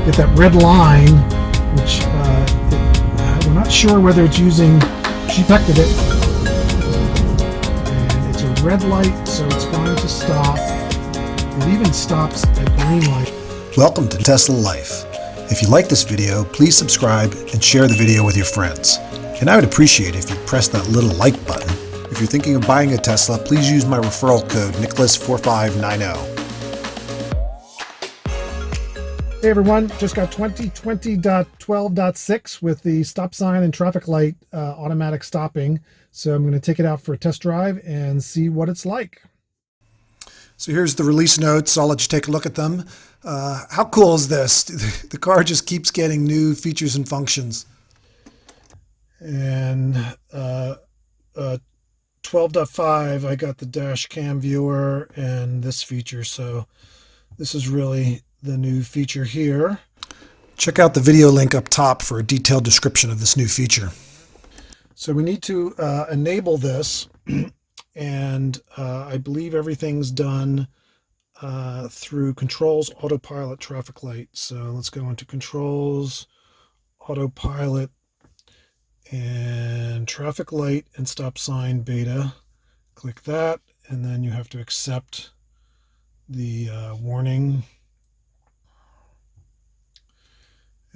get that red line, which we're not sure whether it's using, she detected it, and it's a red light, so it's going to stop. It even stops at green light. Welcome to Tesla Life. If you like this video, please subscribe and share the video with your friends. And I would appreciate it if you press that little like button. If you're thinking of buying a Tesla, please use my referral code Nicholas4590. Hey everyone, just got 2020.12.6 with the stop sign and traffic light automatic stopping. So I'm going to take it out for a test drive and see what it's like. So here's the release notes. I'll let you take a look at them. How cool is this? The car just keeps getting new features and functions. And 12.5, I got the dash cam viewer and this feature. So this is really the new feature here. Check out the video link up top for a detailed description of this new feature. So we need to enable this, and I believe everything's done through controls, autopilot, traffic light. So let's go into controls, autopilot, and traffic light and stop sign beta. Click that, and then you have to accept the warning.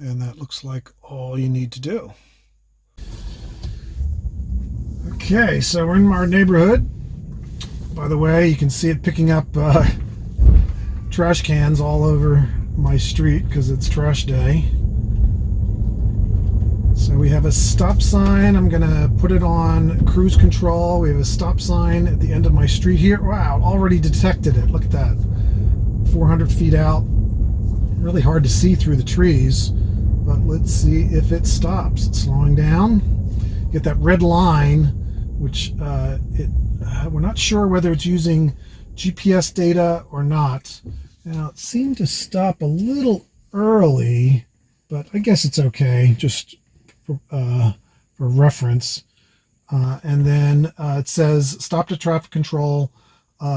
And that looks like all you need to do. Okay, so we're in our neighborhood. By the way, you can see it picking up trash cans all over my street because it's trash day. So we have a stop sign. I'm gonna put it on cruise control. We have a stop sign at the end of my street here. Wow, it already detected it. Look at that. 400 feet out. Really hard to see through the trees. But let's see if it stops. It's slowing down. Get that red line, which we're not sure whether it's using GPS data or not. Now, it seemed to stop a little early, but I guess it's okay, just for reference. And then it says stop to traffic control,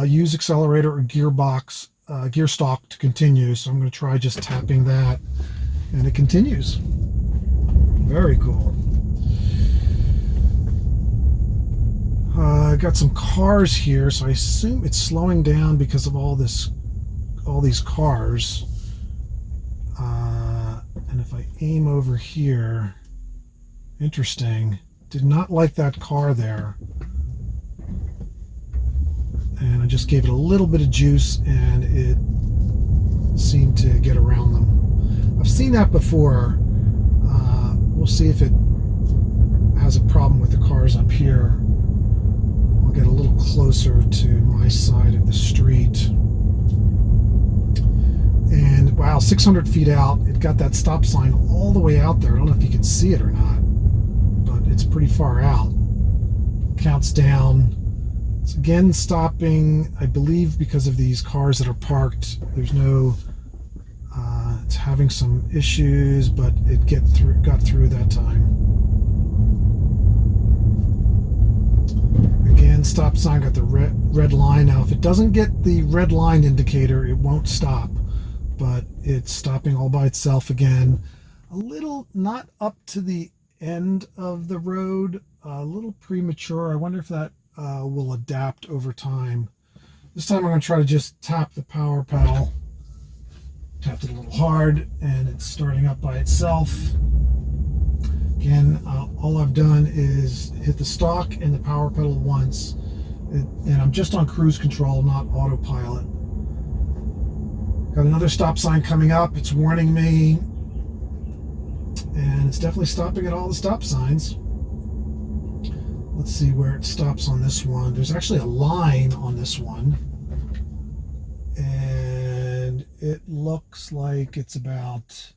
use accelerator or gearbox, gear stalk to continue. So I'm going to try just tapping that. And it continues. Very cool. I got some cars here, so I assume it's slowing down because of all these cars. And if I aim over here, interesting. Did not like that car there. And I just gave it a little bit of juice, and it seemed to get around them. I've seen that before. We'll see if it has a problem with the cars up here. I'll get a little closer to my side of the street. And wow, 600 feet out, it got that stop sign all the way out there. I don't know if you can see it or not, but it's pretty far out. Counts down. It's again stopping, I believe, because of these cars that are parked. There's no... it's having some issues, but it got through that time. Again, stop sign got the red line. Now, if it doesn't get the red line indicator, it won't stop, but it's stopping all by itself again. A little not up to the end of the road, a little premature. I wonder if that will adapt over time. This time I'm going to try to just tap the power pedal. Tapped it a little hard, and it's starting up by itself. Again, all I've done is hit the stalk and the power pedal once, and I'm just on cruise control, not autopilot. Got another stop sign coming up. It's warning me, and it's definitely stopping at all the stop signs. Let's see where it stops on this one. There's actually a line on this one, and it looks like it's about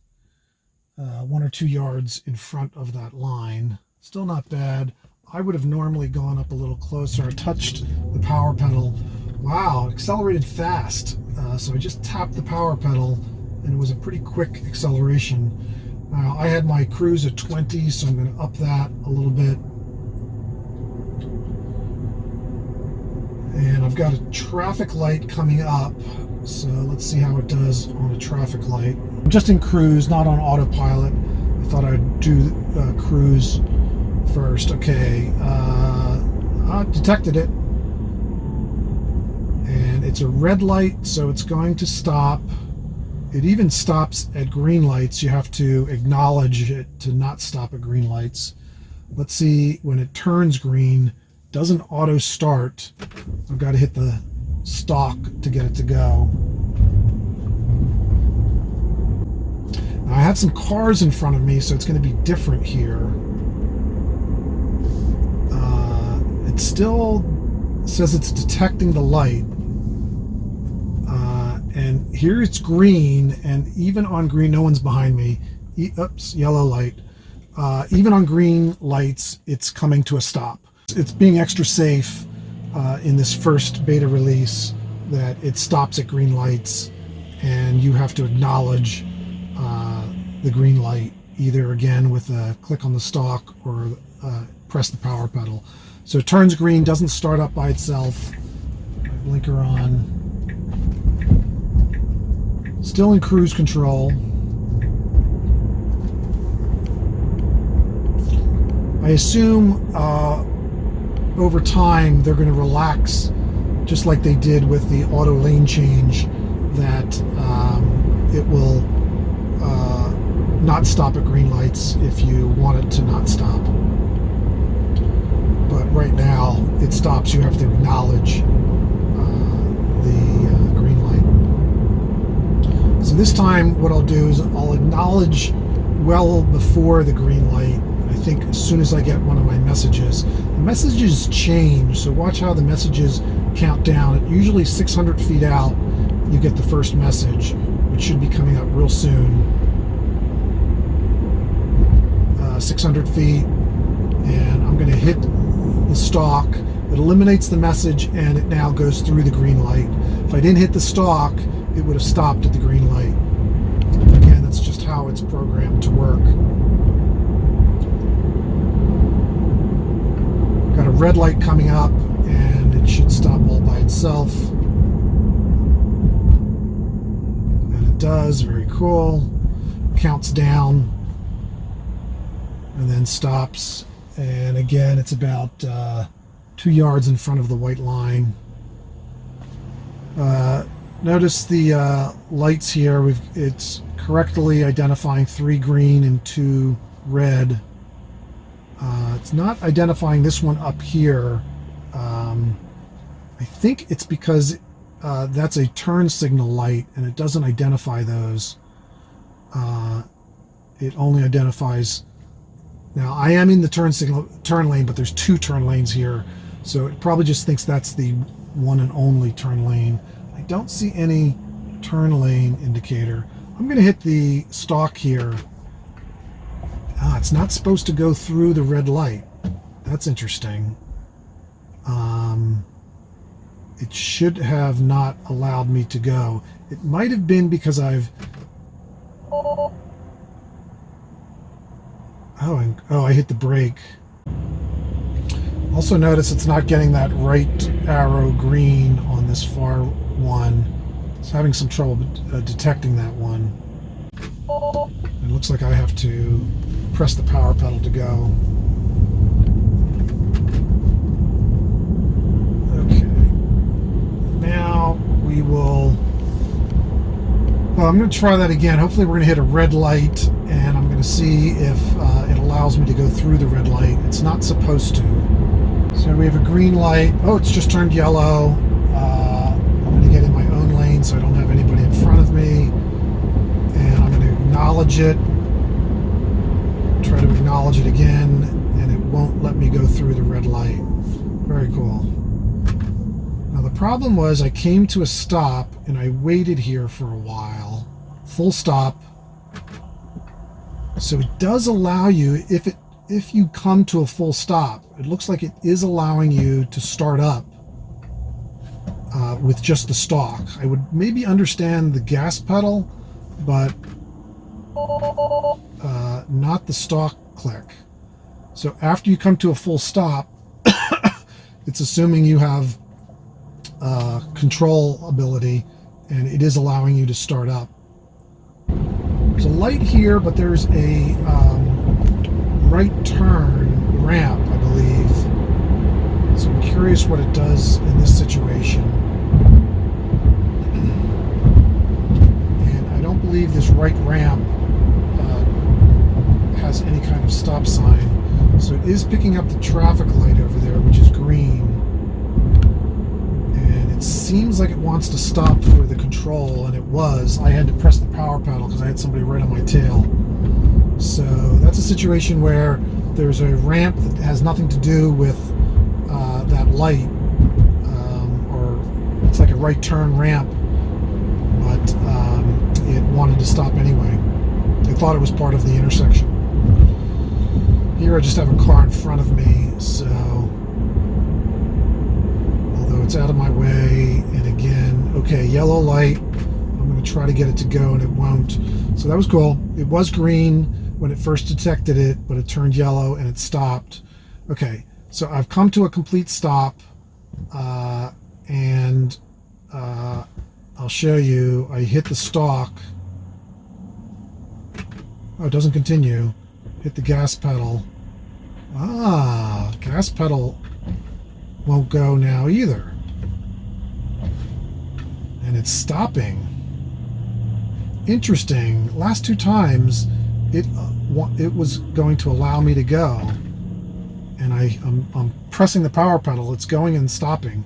1 or 2 yards in front of that line. Still not bad. I would have normally gone up a little closer. I touched the power pedal. Wow, it accelerated fast. So I just tapped the power pedal, and it was a pretty quick acceleration. I had my cruise at 20, so I'm going to up that a little bit. And I've got a traffic light coming up, So let's see how it does on a traffic light. I'm just in cruise, not on autopilot. I thought I'd do cruise first. Okay, detected it. And it's a red light, so it's going to stop. It even stops at green lights. You have to acknowledge it to not stop at green lights. Let's see, when it turns green, doesn't auto start. I've got to hit the stalk to get it to go. Now I have some cars in front of me, so it's going to be different here. It still says it's detecting the light. And here it's green, and even on green, no one's behind me. Oops, yellow light. Even on green lights, it's coming to a stop. It's being extra safe in this first beta release that it stops at green lights, and you have to acknowledge the green light, either again with a click on the stalk or press the power pedal. So it turns green, doesn't start up by itself. Blinker on. Still in cruise control. I assume over time they're going to relax, just like they did with the auto lane change, that it will not stop at green lights if you want it to not stop. But right now it stops. You have to acknowledge the green light. So this time what I'll do is I'll acknowledge well before the green light. I think as soon as I get one of my messages. The messages change, so watch how the messages count down. Usually 600 feet out you get the first message, which should be coming up real soon. 600 feet, and I'm going to hit the stalk. It eliminates the message, and it now goes through the green light. If I didn't hit the stalk, it would have stopped at the green light. Again, that's just how it's programmed to work. Got a red light coming up, and it should stop all by itself. And it does, very cool. Counts down, and then stops. And again, it's about 2 yards in front of the white line. Notice the lights here. It's correctly identifying 3 green and 2 red. It's not identifying this one up here. I think it's because that's a turn signal light, and it doesn't identify those. It only identifies... Now, I am in the turn lane, but there's 2 turn lanes here, so it probably just thinks that's the one and only turn lane. I don't see any turn lane indicator. I'm going to hit the stalk here. It's not supposed to go through the red light. That's interesting. It should have not allowed me to go. It might have been because I've... I hit the brake. Also notice it's not getting that right arrow green on this far one. It's having some trouble detecting that one. It looks like I have to press the power pedal to go. Okay. Now we will... Well, I'm going to try that again. Hopefully we're going to hit a red light, and I'm going to see if it allows me to go through the red light. It's not supposed to. So we have a green light. Oh, it's just turned yellow. I'm going to get in my own lane so I don't have anybody in front of me. And I'm going to acknowledge it. Try to acknowledge it again, and it won't let me go through the red light. Very cool. Now the problem was I came to a stop and I waited here for a while. Full stop. So it does allow you, if you come to a full stop, it looks like it is allowing you to start up with just the stalk. I would maybe understand the gas pedal, but not the stalk click. So after you come to a full stop, it's assuming you have control ability, and it is allowing you to start up. There's a light here, but there's a right turn ramp, I believe. So I'm curious what it does in this situation. And I don't believe this right ramp has any kind of stop sign. So it is picking up the traffic light over there, which is green. And it seems like it wants to stop for the control, and it was. I had to press the power pedal because I had somebody right on my tail. So that's a situation where there's a ramp that has nothing to do with that light, or it's like a right turn ramp, but it wanted to stop anyway. I thought it was part of the intersection. Here I just have a car in front of me, so although it's out of my way, and again, okay, yellow light, I'm going to try to get it to go and it won't. So that was cool. It was green when it first detected it, but it turned yellow and it stopped. Okay, so I've come to a complete stop, and I'll show you. I hit the stalk. Oh, it doesn't continue. Hit the gas pedal. Gas pedal won't go now either. And it's stopping. Interesting. Last two times it was going to allow me to go, and I'm pressing the power pedal. It's going and stopping.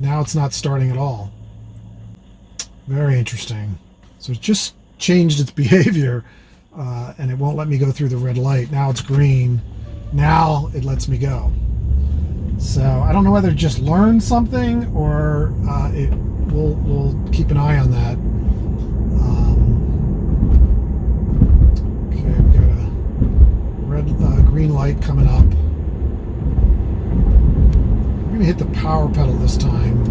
Now it's not starting at all. Very interesting. So it just changed its behavior, and it won't let me go through the red light. Now it's green. Now it lets me go. So I don't know whether it just learned something, or we'll keep an eye on that. Okay, we got a green light coming up. I'm going to hit the power pedal this time.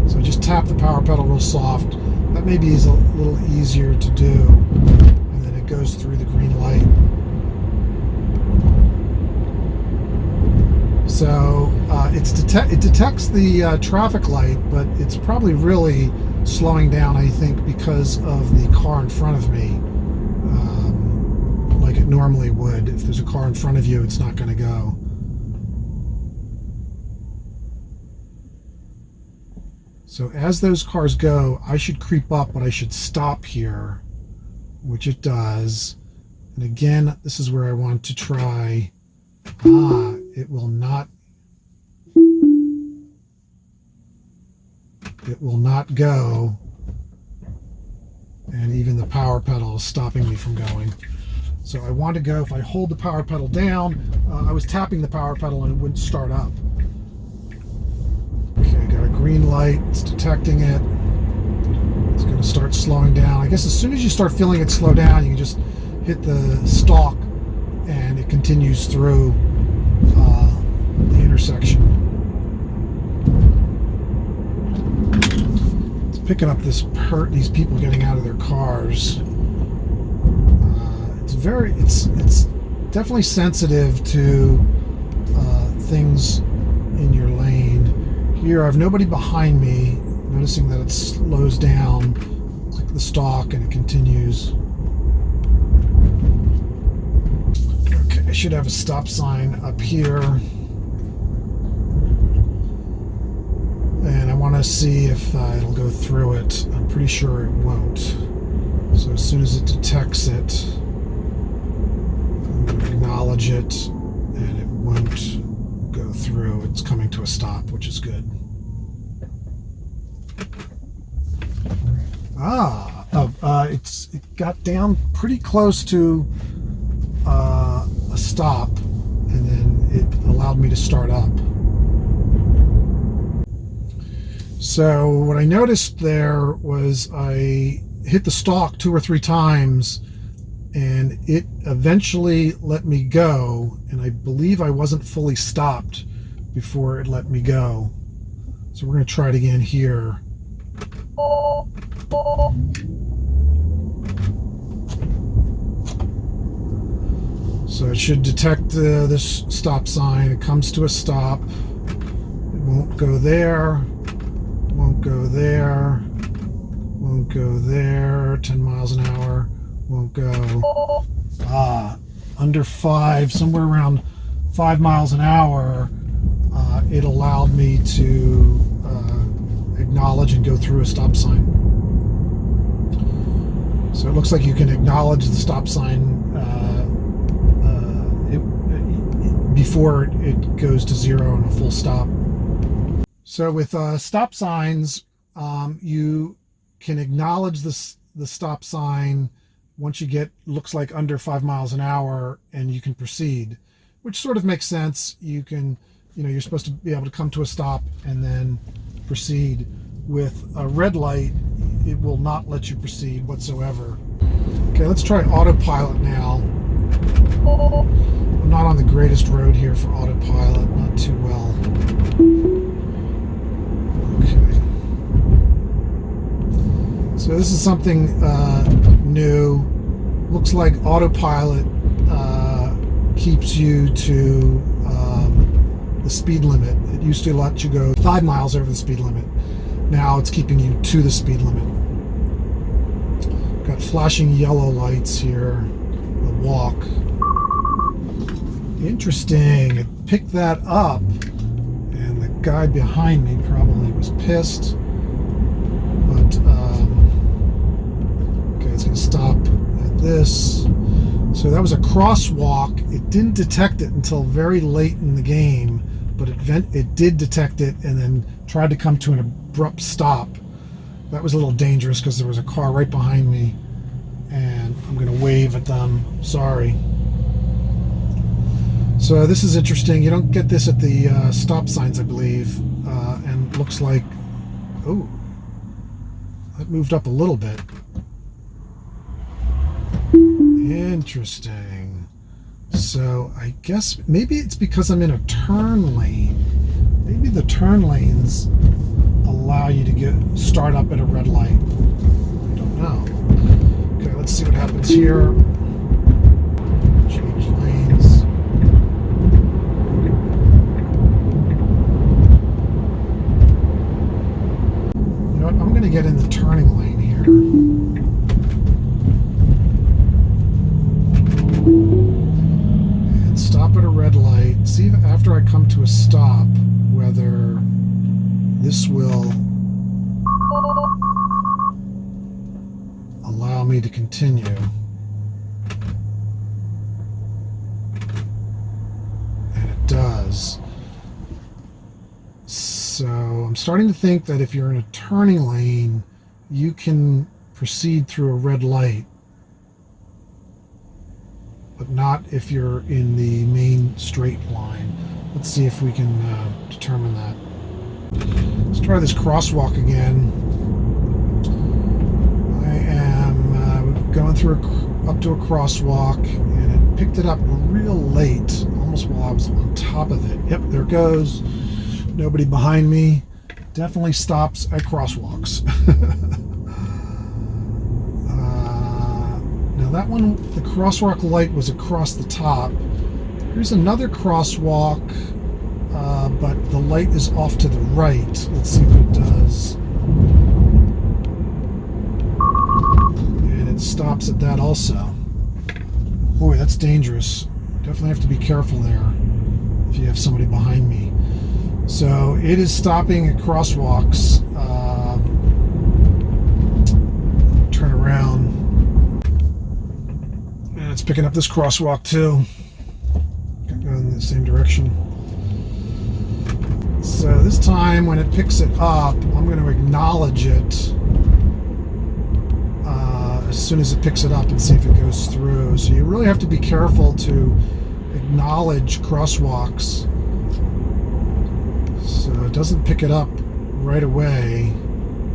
So I just tap the power pedal real soft. That maybe is a little easier to do. And then it goes through the green light. So it detects the traffic light, but it's probably really slowing down, I think, because of the car in front of me, like it normally would. If there's a car in front of you, it's not going to go. So as those cars go, I should creep up, but I should stop here, which it does. And again, this is where I want to try. It will not. It will not go. And even the power pedal is stopping me from going. So I want to go. If I hold the power pedal down, I was tapping the power pedal and it wouldn't start up. Okay, got a green light. It's detecting it. It's going to start slowing down. I guess as soon as you start feeling it slow down, you can just hit the stalk and it continues through the intersection. It's picking up these people getting out of their cars. It's definitely sensitive to things in your lane. Here I have nobody behind me. Noticing that it slows down. Click the stalk and it continues. Okay, I should have a stop sign up here. And I want to see if it'll go through it. I'm pretty sure it won't. So as soon as it detects it, I'm going to acknowledge it, and it won't go through. It's coming to a stop, which is good. It got down pretty close to a stop, and then it allowed me to start up. So what I noticed there was I hit the stalk 2 or 3 times, and it eventually let me go, and I believe I wasn't fully stopped before it let me go. So we're going to try it again here. So it should detect this stop sign. It comes to a stop. It won't go there. Won't go there. Won't go there. 10 miles an hour. Won't go. Under 5, somewhere around 5 miles an hour, it allowed me to acknowledge and go through a stop sign. So it looks like you can acknowledge the stop sign before it goes to 0 and a full stop. So with stop signs, you can acknowledge the stop sign once you get, looks like under 5 miles an hour, and you can proceed, which sort of makes sense. You can, you're supposed to be able to come to a stop and then proceed. With a red light, it will not let you proceed whatsoever. Okay, let's try autopilot now. I'm not on the greatest road here for autopilot, not too well. Okay. So this is something new. Looks like autopilot keeps you to the speed limit. It used to let you go 5 miles over the speed limit. Now it's keeping you to the speed limit. Got flashing yellow lights here. The walk. Interesting. It picked that up, and the guy behind me probably was pissed. But okay, it's going to stop at this. So that was a crosswalk. It didn't detect it until very late in the game, but it did detect it and then tried to come to an abrupt stop. That was a little dangerous because there was a car right behind me, and I'm going to wave at them. Sorry. So this is interesting. You don't get this at the stop signs, I believe, and it looks like, oh, that moved up a little bit. Interesting. So I guess maybe it's because I'm in a turn lane. Maybe the turn lanes allow you to start up at a red light. I don't know. Okay, let's see what happens here. Change lanes. You know what? I'm going to get in the turning lane here. And stop at a red light. See if after I come to a stop whether this will allow me to continue. And it does. So I'm starting to think that if you're in a turning lane, you can proceed through a red light, but not if you're in the main straight line. Let's see if we can determine that. Let's try this crosswalk again. I am going through up to a crosswalk, and it picked it up real late, almost while I was on top of it. Yep, there it goes. Nobody behind me. Definitely stops at crosswalks. Now that one, the crosswalk light was across the top. Here's another crosswalk, but the light is off to the right. Let's see what it does. And it stops at that also. Boy, that's dangerous. Definitely have to be careful there if you have somebody behind me. So it is stopping at crosswalks. Turn around. And it's picking up this crosswalk too. Go in the same direction. So this time when it picks it up, I'm going to acknowledge it as soon as it picks it up and see if it goes through. So you really have to be careful to acknowledge crosswalks. So it doesn't pick it up right away.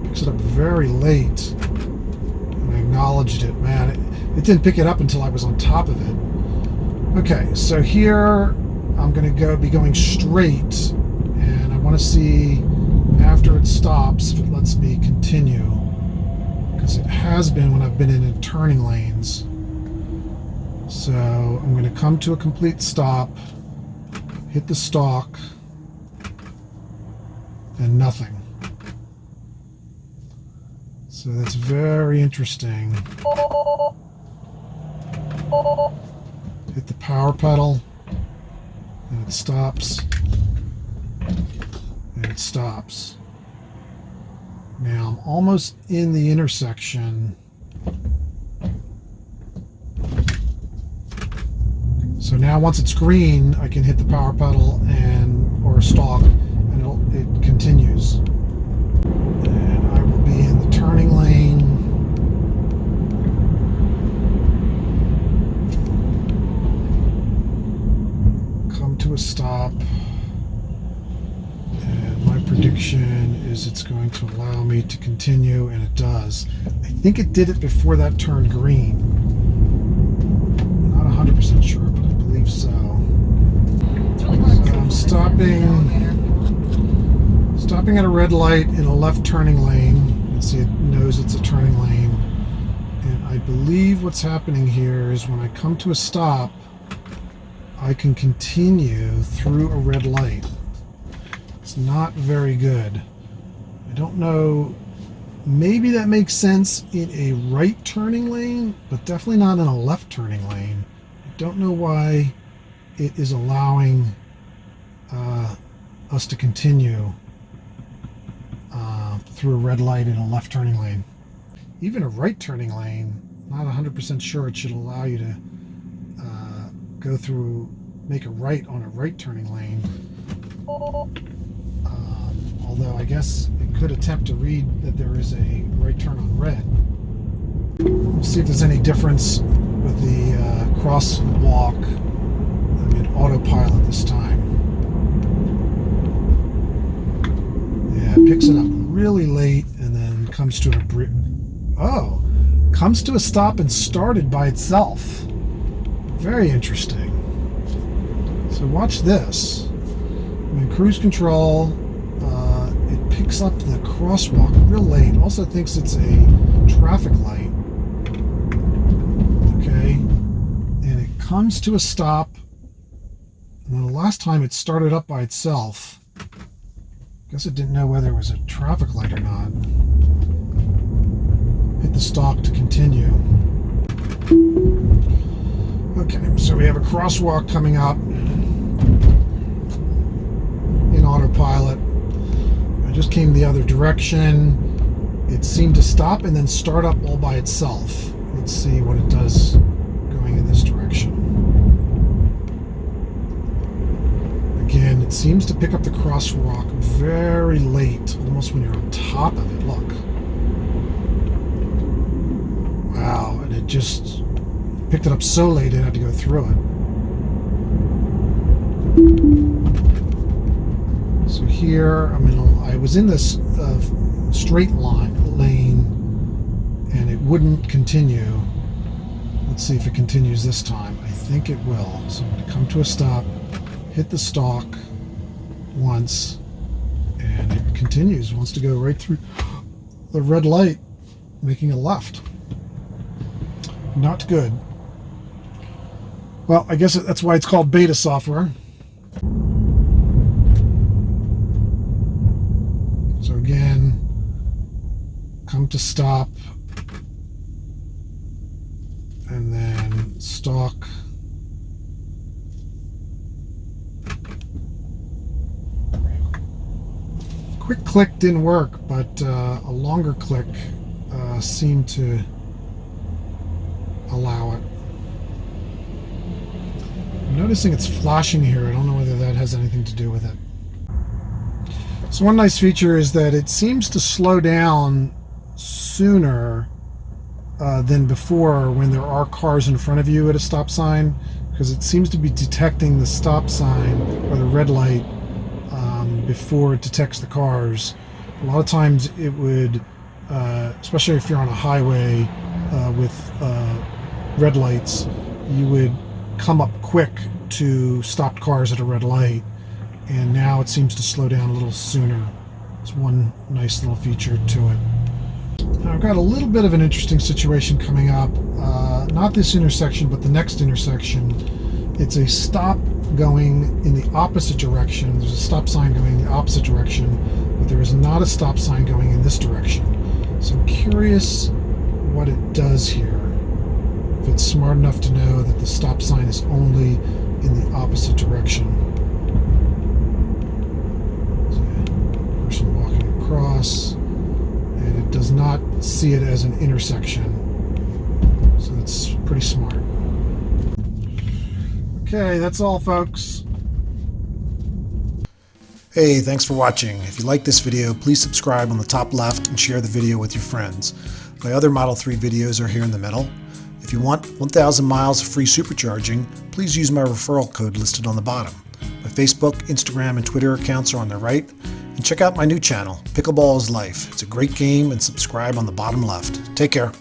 It picks it up very late. And I acknowledged it. Man, it didn't pick it up until I was on top of it. Okay, so here I'm going to be going straight, and I want to see after it stops if it lets me continue, because it has been when I've been in turning lanes. So I'm going to come to a complete stop, hit the stalk, and nothing. So that's very interesting. Hit the power pedal, and it stops, and it stops. Now I'm almost in the intersection. So now once it's green, I can hit the power pedal or stop, and it continues. And I will be in the turning lane. Come to a stop. And my prediction is it's going to allow me to continue, and it does. I think it did it before that turned green. Not 100% sure, but I believe so. So I'm stopping at a red light in a left turning lane. You can see it knows it's a turning lane. And I believe what's happening here is when I come to a stop, I can continue through a red light. It's not very good. I don't know. Maybe that makes sense in a right turning lane, but definitely not in a left turning lane. I don't know why it is allowing us to continue through a red light in a left turning lane. Even a right turning lane, not 100% sure it should allow you to go through, make a right on a right turning lane. Although I guess it could attempt to read that there is a right turn on red. We'll see if there's any difference with the crosswalk. I'm in autopilot this time. Yeah, it picks it up really late and then comes to comes to a stop and started by itself. Very interesting. So watch this. I'm in cruise control. It picks up the crosswalk real late. Also thinks it's a traffic light. Okay. And it comes to a stop. And then the last time it started up by itself. Guess it didn't know whether it was a traffic light or not. Hit the stalk to continue. Okay, so we have a crosswalk coming up in autopilot. I just came the other direction. It seemed to stop and then start up all by itself. Let's see what it does going in this direction. Again, it seems to pick up the crosswalk very late, almost when you're on top of it. Look. Wow, and it just picked it up so late it had to go through it. So here, I was in this straight lane, and it wouldn't continue. Let's see if it continues this time. I think it will. So I'm going to come to a stop, hit the stalk once, and it continues. It wants to go right through the red light, making a left. Not good. Well, I guess that's why it's called beta software. So again, come to stop, and then stalk. Quick click didn't work, but a longer click seemed to allow it. I'm noticing it's flashing here. I don't know whether that has anything to do with it. So one nice feature is that it seems to slow down sooner than before when there are cars in front of you at a stop sign, because it seems to be detecting the stop sign or the red light before it detects the cars. A lot of times it would, especially if you're on a highway with red lights, you would come up quick to stop cars at a red light, and now it seems to slow down a little sooner. It's one nice little feature to it. Now I've got a little bit of an interesting situation coming up. Not this intersection, but the next intersection. It's a stop going in the opposite direction. There's a stop sign going in the opposite direction, but there is not a stop sign going in this direction. So I'm curious what it does here. If it's smart enough to know that the stop sign is only in the opposite direction. So, person walking across, and it does not see it as an intersection. So that's pretty smart. Okay, that's all, folks. Hey, thanks for watching. If you like this video, please subscribe on the top left and share the video with your friends. My other Model 3 videos are here in the middle. If you want 1,000 miles of free supercharging, please use my referral code listed on the bottom. My Facebook, Instagram, and Twitter accounts are on the right. And check out my new channel, Pickleball is Life. It's a great game, and subscribe on the bottom left. Take care.